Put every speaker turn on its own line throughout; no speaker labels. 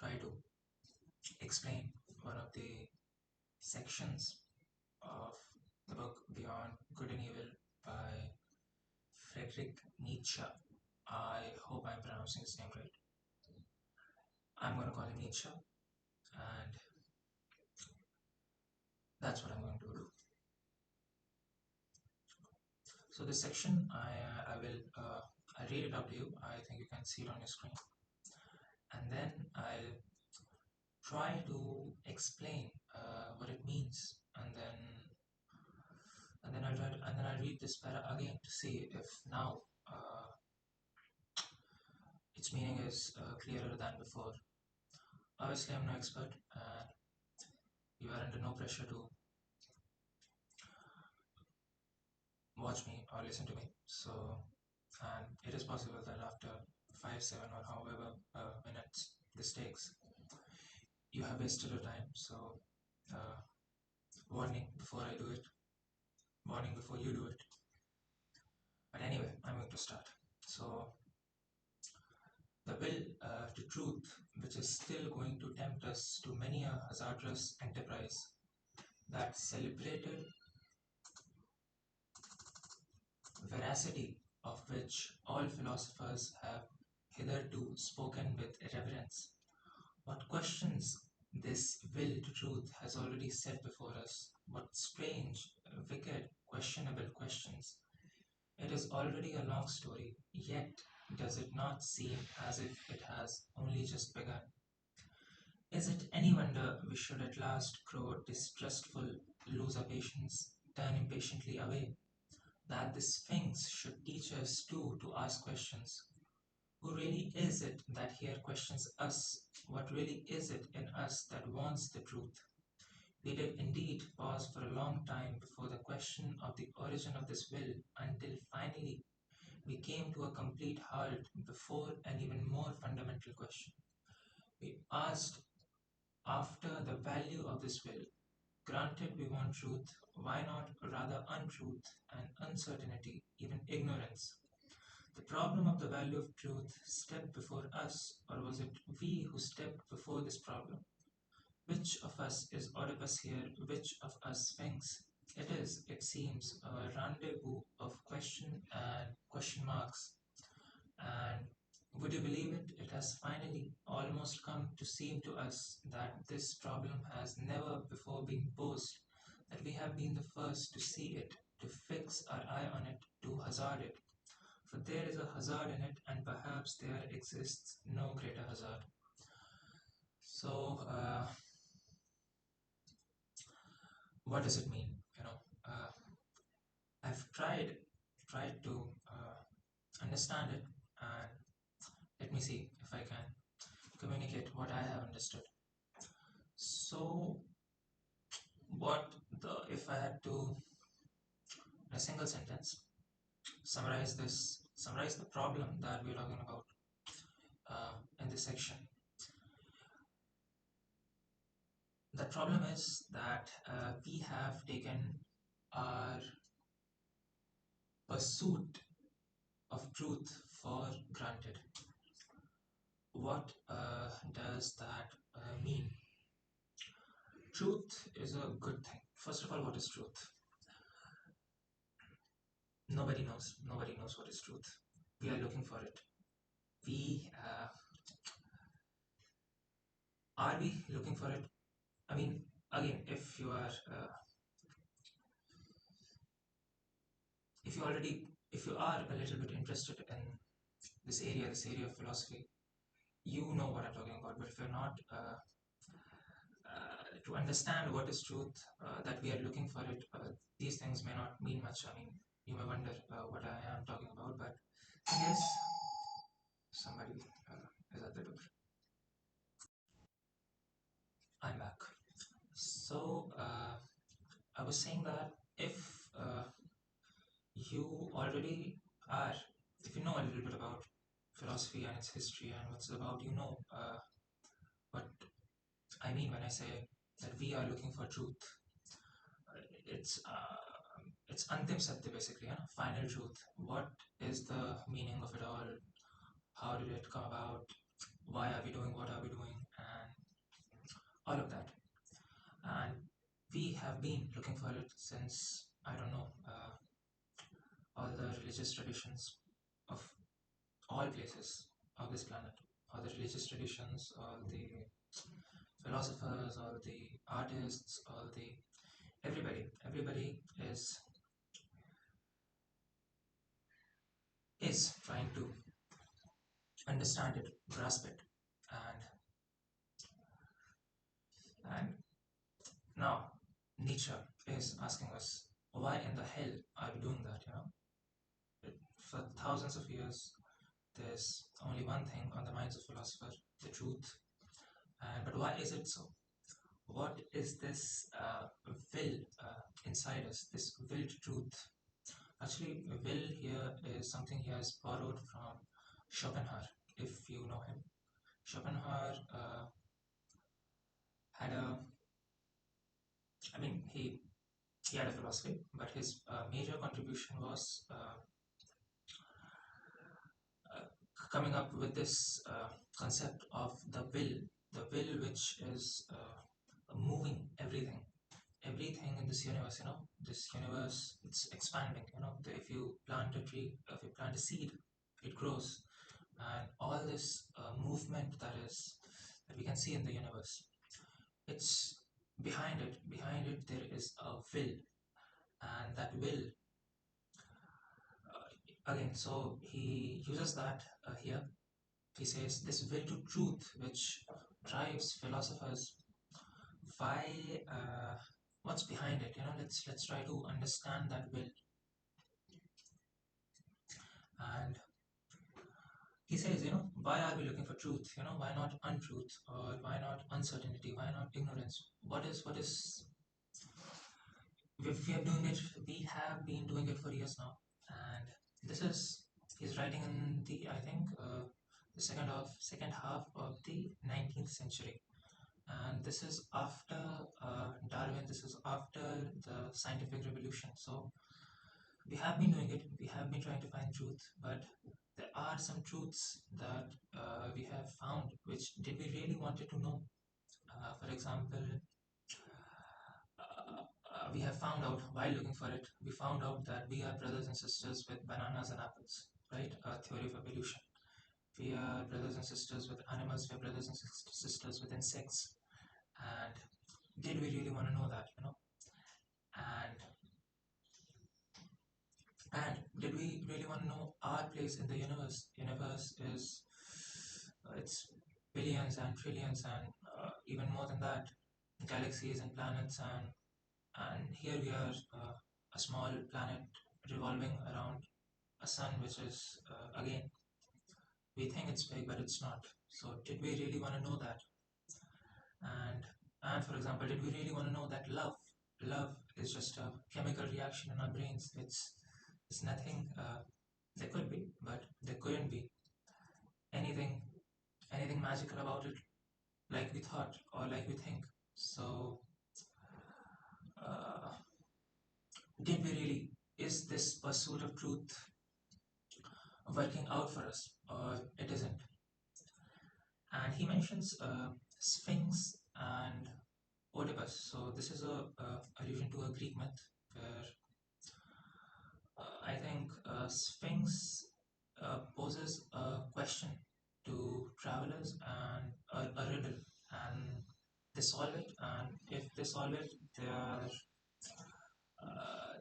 try to explain one of the sections of the book Beyond Good and Evil by Friedrich Nietzsche. I hope I'm pronouncing his name right. I'm going to call him Nietzsche, and that's what I'm going to do. So this section, I'll read it out to you. I think you can see it on your screen, and then I'll try to explain what it means, and then I'll read this para again to see if now its meaning is clearer than before. Obviously, I'm no expert, and you are under no pressure to watch me or listen to me. So, and it is possible that after 5, 7, or however minutes this takes, you have wasted your time. So, uh, warning before I do it, warning before you do it. But anyway, I'm going to start. So, the will to truth, which is still going to tempt us to many a hazardous enterprise, that celebrated veracity of which all philosophers have hitherto spoken with reverence. What questions this will to truth has already set before us. What strange, wicked, questionable questions. It is already a long story, yet does it not seem as if it has only just begun? Is it any wonder we should at last grow distrustful, lose our patience, turn impatiently away? That the Sphinx should teach us too to ask questions. Who really is it that here questions us? What really is it in us that wants the truth? We did indeed pause for a long time before the question of the origin of this will, until finally we came to a complete halt before an even more fundamental question. We asked after the value of this will. Granted, we want truth, why not rather untruth and uncertainty, even ignorance? The problem of the value of truth stepped before us, or was it we who stepped before this problem? Which of us is Oedipus here? Which of us Sphinx? It is, it seems, a rendezvous of question and question marks. And would you believe it? It has finally almost come to seem to us that this problem has never before been posed, that we have been the first to see it, to fix our eye on it, to hazard it. For there is a hazard in it, and perhaps there exists no greater hazard. So, what does it mean? I've tried to understand it, and let me see if I can communicate what I have understood. So, what the if I had to, in a single sentence, summarize the problem that we're talking about in this section. The problem is that we have taken our pursuit of truth for granted. What does that mean? Truth is a good thing. First of all, what is truth? Nobody knows. Nobody knows what is truth. We are looking for it. We are we looking for it? I mean, again, if you are if you are a little bit interested in this area of philosophy, you know what I'm talking about. But if you're not, to understand what is truth, that we are looking for it, these things may not mean much. I mean, you may wonder what I am talking about, but yes, somebody is at the door. I'm back. So I was saying that if you already are, if you know a little bit about philosophy and its history and what's about, what I mean when I say that we are looking for truth. It's antim satya basically, final truth. What is the meaning of it all? How did it come about? Why are we doing what are we doing? all of that. And we have been looking for it since, I don't know, all the religious traditions of all places of this planet, all the religious traditions, all the philosophers, all the artists, all the everybody is trying to understand it, grasp it, and and now Nietzsche is asking us, why in the hell are we doing that? For thousands of years, there's only one thing on the minds of philosophers: the truth. But why is it so? What is this will inside us? This will to truth. Actually, will here is something he has borrowed from Schopenhauer, if you know him. Schopenhauer had a, I mean, he had a philosophy, but his major contribution was uh, coming up with this concept of the will which is moving everything in this universe. This universe, it's expanding. If you plant a tree, if you plant a seed, it grows, and all this movement that we can see in the universe, it's behind it there is a will, and that will, again, so he uses that here. He says this will to truth which drives philosophers. Why, what's behind it? Let's try to understand that will. And he says, why are we looking for truth? Why not untruth, or why not uncertainty? Why not ignorance? What is we have been doing it for years now. And this is, he's writing in the, I think, the second half of the 19th century. And this is after Darwin. This is after the scientific revolution. So we have been doing it. We have been trying to find truth, but there are some truths that we have found which did we really wanted to know. For example, we have found out while looking for it, we found out that we are brothers and sisters with bananas and apples, right? A theory of evolution. We are brothers and sisters with animals. We are brothers and sisters with insects. And did we really want to know that? And and did we really want to know our place in the universe? Universe is, it's billions and trillions and even more than that, galaxies and planets, and here we are, a small planet revolving around a sun which is, again, we think it's big but it's not. So did we really want to know that? And for example, did we really want to know that love is just a chemical reaction in our brains? It's nothing. There could be, but there couldn't be anything anything magical about it, like we thought or like we think. So uh, did we really, is this pursuit of truth working out for us, or it isn't? And he mentions Sphinx and Oedipus. So this is a allusion to a Greek myth where I think Sphinx poses a question to travelers, and a riddle, and they solve it. And if they solve it, they are,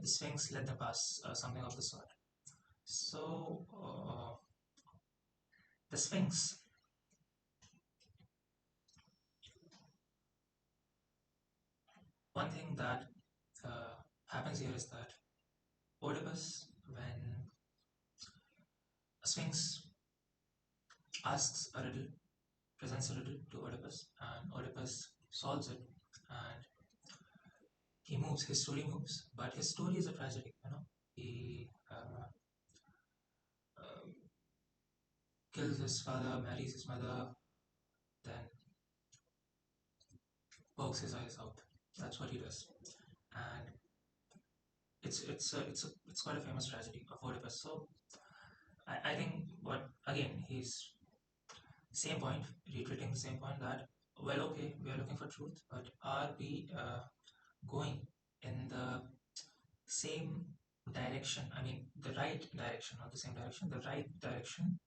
the Sphinx let them pass, something of the sort. So the Sphinx, one thing that happens here is that Oedipus, when a Sphinx asks a riddle, presents a riddle to Oedipus, and Oedipus solves it, and he moves. His story moves, but his story is a tragedy. He um, kills his father, marries his mother, then pokes his eyes out. That's what he does, and it's quite a famous tragedy of Oedipus. So I think what, again, he's same point, reiterating the same point, that Well, okay, we are looking for truth, but are we going in the same direction? I mean, the right direction, not the same direction, the right direction.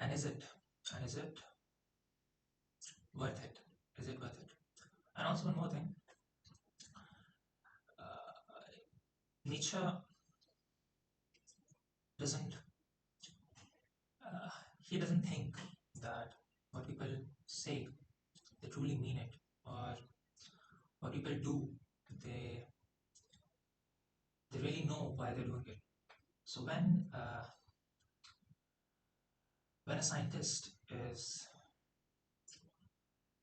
And is it? And is it worth it? Is it worth it? And also one more thing, uh, Nietzsche doesn't uh, he doesn't think that what people say they truly mean it, or what people do they they really know why they're doing it. So when a scientist is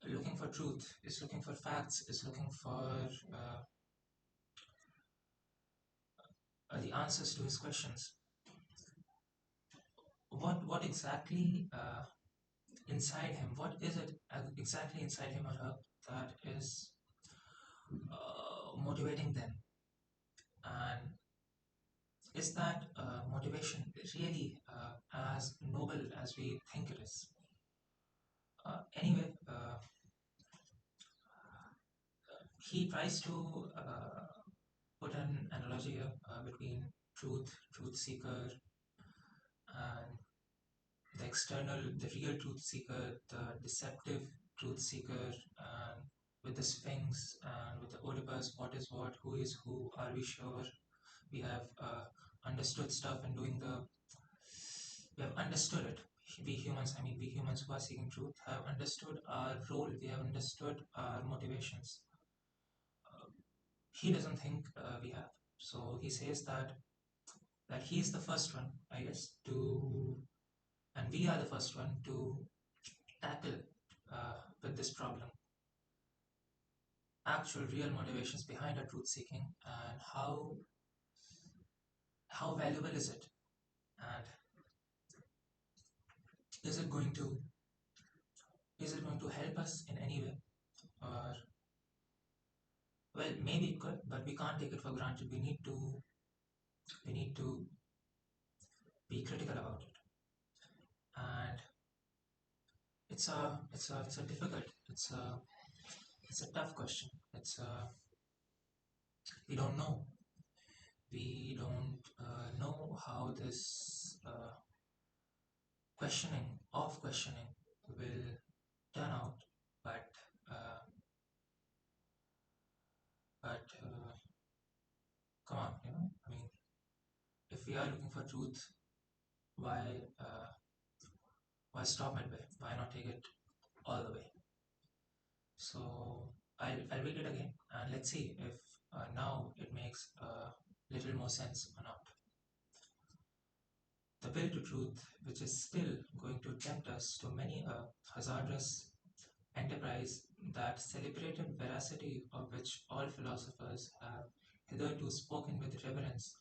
looking for truth, is looking for facts, is looking for the answers to his questions, what exactly inside him, what is it exactly inside him or her that is motivating them, and is that motivation really as noble as we think it is? Anyway, he tries to put an analogy here between truth seeker, and the external, the real truth seeker, the deceptive truth seeker, and with the Sphinx and with the Oedipus, what is what, who is who, are we sure? We have understood stuff and we have understood it. We humans, I mean, we humans who are seeking truth have understood our role, we have understood our motivations. He doesn't think we have. So he says that he's the first one, I guess, to, and we are the first one to tackle with this problem, actual real motivations behind our truth seeking, and how valuable is it, and is it going to is it going to help us in any way, or well, maybe it could, but we can't take it for granted. We need to be critical about it, and it's a difficult, it's a tough question. We don't know. We don't know how this questioning of questioning will turn out, but uh, but come on, I mean, if we are looking for truth, why uh, why stop midway? Why not take it all the way? So I'll read it again, and let's see if now it makes a little more sense or not. The will to truth, which is still going to tempt us to many a hazardous enterprise, that celebrated veracity of which all philosophers have hitherto spoken with reverence.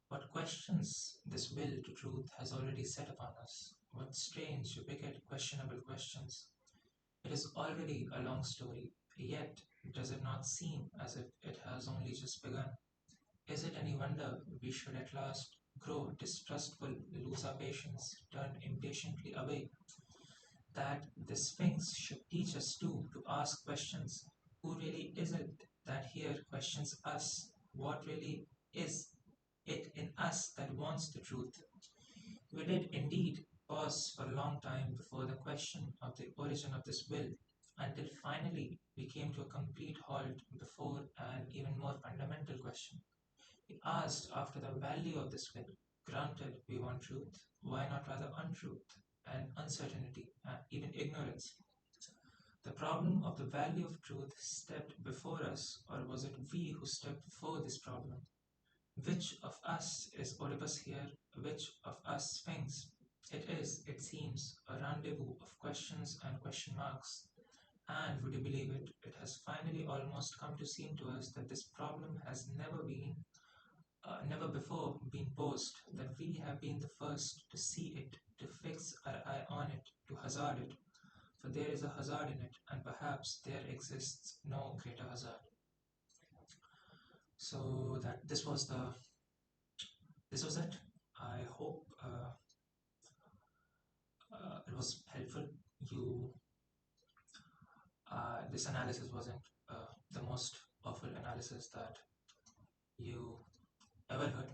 What questions this will to truth has already set upon us? What strange, wicked, questionable questions? It is already a long story, yet does it not seem as if it has only just begun? Is it any wonder we should at last grow distrustful, lose our patience, turn impatiently away? That the Sphinx should teach us too to ask questions. Who really is it that here questions us? What really is it in us that wants the truth? We did indeed pause for a long time before the question of the origin of this will, until finally we came to a complete halt before an even more fundamental question. We asked after the value of this will. Granted, we want truth. Why not rather untruth and uncertainty and even ignorance? The problem of the value of truth stepped before us, or was it we who stepped before this problem? Which of us is Oedipus here? Which of us Sphinx? It is, it seems, a rendezvous of questions and question marks. And would you believe it, it has finally almost come to seem to us that this problem has never before been posed, that we have been the first to see it, to fix our eye on it, to hazard it. For there is a hazard in it, and perhaps there exists no greater hazard. So that this was it. I hope it was helpful. You This analysis wasn't the most awful analysis that you ever heard,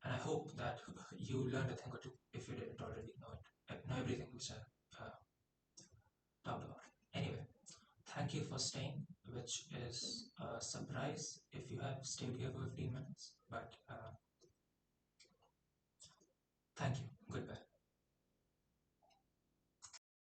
and I hope that you learned a thing or two if you didn't already know everything which I talked about. Anyway, thank you for staying, which is a surprise if you have stayed here for 15 minutes. But thank you. Goodbye.